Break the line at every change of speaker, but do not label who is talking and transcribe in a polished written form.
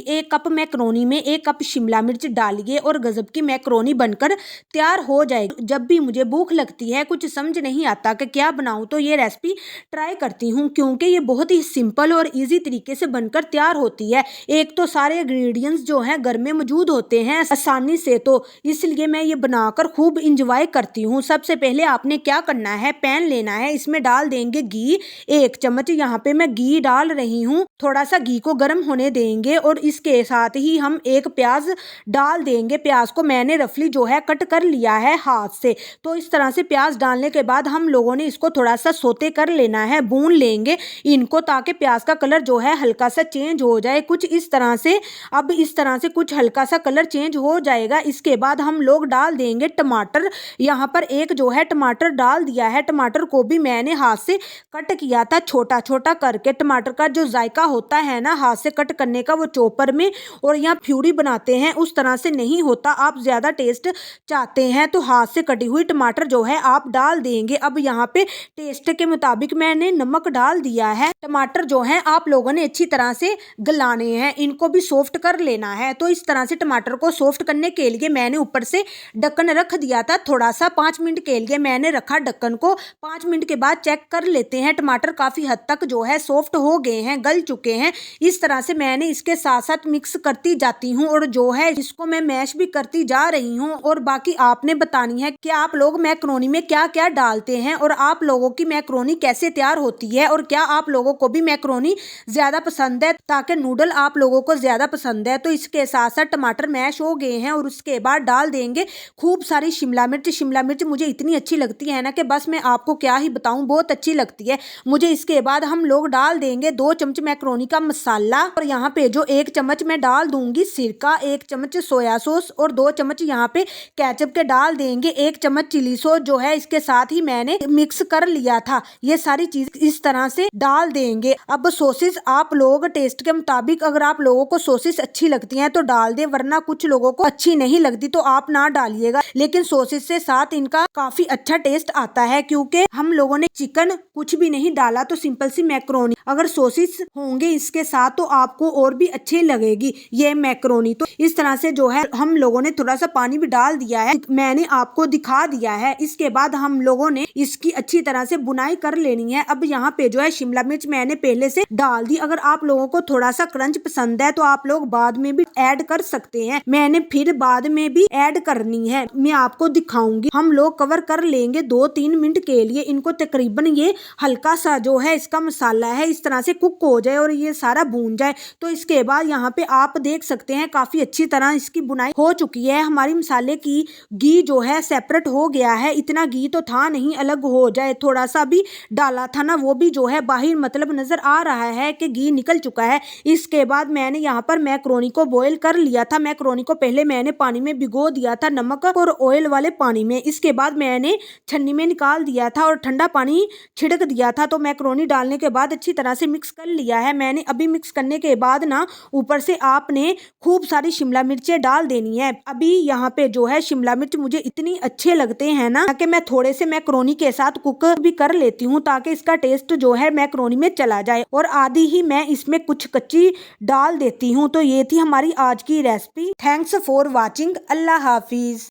1 cup macaroni में 1 cup Shimla मिर्च डालिए और गजब की मैक्रोनी बनकर तैयार हो जाएगी। जब भी मुझे भूख लगती है, कुछ समझ नहीं आता कि क्या बनाऊं, तो ये रेसिपी ट्राई करती हूँ क्योंकि ये बहुत ही सिंपल और इजी तरीके से बनकर तैयार होती है। एक तो सारे इंग्रेडिएंट्स जो हैं घर में मौजूद होते हैं आसानी से, तो इसलिए मैं ये बनाकर खूब इंजॉय करती हूँ। सबसे पहले आपने क्या करना है, पैन लेना है, इसमें डाल देंगे घी 1 चम्मच। यहाँ पे मैं घी डाल रही हूँ। थोड़ा सा घी को गर्म होने देंगे और इसके साथ ही हम 1 प्याज डाल देंगे। प्याज को मैंने रफली जो है कट कर लिया है हाथ से। तो इस तरह से प्याज डालने के बाद हम लोगों ने इसको थोड़ा सा सोते कर लेना है, भून लेंगे इनको, ताकि प्याज का कलर जो है हल्का सा चेंज हो जाए कुछ इस तरह से। अब इस तरह से कुछ हल्का सा कलर चेंज हो जाएगा। इसके बाद हम लोग डाल देंगे टमाटर। यहाँ पर 1 जो है टमाटर डाल दिया है। टमाटर को भी मैंने हाथ से कट किया था छोटा छोटा करके। टमाटर का जो जायका होता है ना हाथ से कट करने का, वो चॉपर में और यहाँ प्यूरी बनाते हैं उस तरह से नहीं होता। आप ज्यादा टेस्ट चाहते हैं तो हाथ से कटी हुई टमाटर जो है आप डाल देंगे। अब यहाँ पे टेस्ट के मुताबिक मैंने नमक डाल दिया है। टमाटर जो है आप लोगों ने अच्छी तरह से गलाने हैं, इनको भी सॉफ्ट कर लेना है। तो इस तरह से टमाटर को सॉफ्ट करने के लिए मैंने ऊपर से ढक्कन रख दिया था थोड़ा सा, 5 मिनट के लिए मैंने रखा ढक्कन को। 5 मिनट के बाद चेक कर लेते हैं। टमाटर काफी हद तक जो है सॉफ्ट हो गए हैं, गल चुके हैं। इस तरह से मैंने इसके साथ साथ मिक्स करती जाती हूँ और जो है इसको मैं मैश भी करती जा रही हूँ। और बाकी आपने बतानी है कि आप लोग मैक्रोनी में क्या क्या डालते हैं और आप लोगों की मैक्रोनी कैसे तैयार होती है, और क्या आप लोगों को भी मैक्रोनी ज्यादा पसंद है, ताकि नूडल आप लोगों को ज्यादा पसंद है। तो इसके साथ साथ टमाटर मैश हो गए हैं और उसके बाद डाल देंगे खूब सारी शिमला मिर्च। शिमला मिर्च मुझे इतनी अच्छी लगती है ना कि बस मैं आपको क्या ही बताऊं, बहुत अच्छी लगती है मुझे। इसके बाद हम लोग डाल देंगे 2 चम्मच मैक्रोनी का मसाला और यहाँ पे जो 1 चम्मच मैं डाल दूंगी सिरका, 1 चम्मच सोया सॉस और 2 चम्मच यहाँ पे केचप के डाल देंगे, 1 चम्मच चिली सॉस जो है इसके साथ ही मैंने मिक्स कर लिया था। ये सारी चीज इस तरह से डाल देंगे। अब सॉसेस आप लोग टेस्ट के मुताबिक, अगर आप लोगों को सॉसेस अच्छी लगती हैं तो डाल दे, वरना कुछ लोगों को अच्छी नहीं लगती तो आप ना डालिएगा। लेकिन सॉसेस से साथ इनका काफी अच्छा टेस्ट आता है क्योंकि हम लोगों ने चिकन कुछ भी नहीं डाला, तो सिंपल सी मैक्रोनी अगर सॉसेस होंगे इसके साथ तो आपको और भी अच्छी लगेगी ये मैक्रोनी। तो इस तरह से जो है हम लोगों ने थोड़ा सा पानी भी डाल दिया है, मैंने आपको दिखा दिया है। इसके बाद हम लोगों ने इसकी अच्छी तरह से बुनाई कर लेनी है। अब यहाँ पे जो है शिमला मिर्च मैंने पहले से डाल दी। अगर आप लोगों को थोड़ा सा क्रंच पसंद है तो आप लोग बाद में भी ऐड कर सकते हैं, मैंने फिर बाद में भी ऐड करनी है, मैं आपको दिखाऊंगी। हम लोग कवर कर लेंगे 2-3 मिनट के लिए इनको। तकरीबन ये हल्का सा जो है इसका मसाला है इस तरह से कुक हो जाए और ये सारा भून जाए। तो इसके बाद यहाँ पे आप देख सकते हैं काफी अच्छी तरह इसकी बुनाई हो चुकी है। हमारी मसाले की घी जो है सेपरेट हो गया है, इतना घी तो था नहीं अलग हो जाए, थोड़ा सा भी डाला था ना वो भी जो है बाहर मतलब नजर आ रहा है कि घी निकल चुका है। इसके बाद मैंने यहाँ पर मैक्रोनी को बॉईल कर लिया था। मैक्रोनी को पहले मैंने पानी में भिगो दिया था, नमक और ऑयल वाले पानी में। इसके बाद मैंने छन्नी में निकाल दिया था और ठंडा पानी छिड़क दिया था। तो मैक्रोनी डालने के बाद अच्छी तरह से मिक्स कर लिया है मैंने। अभी मिक्स करने के बाद ना ऊपर से आपने खूब सारी शिमला मिर्चें डाल देनी है। अभी यहाँ पे जो है शिमला मिर्च मुझे इतनी अच्छे लगते हैं ना कि मैं थोड़े से मैक्रोनी के साथ कुक भी कर लेती हूँ ताकि इसका टेस्ट जो है मैक्रोनी में चला जाए, और आधी ही मैं इसमें कुछ कच्ची डाल देती हूँ। तो ये थी हमारी आज की recipe. Thanks for watching. Allah Hafiz.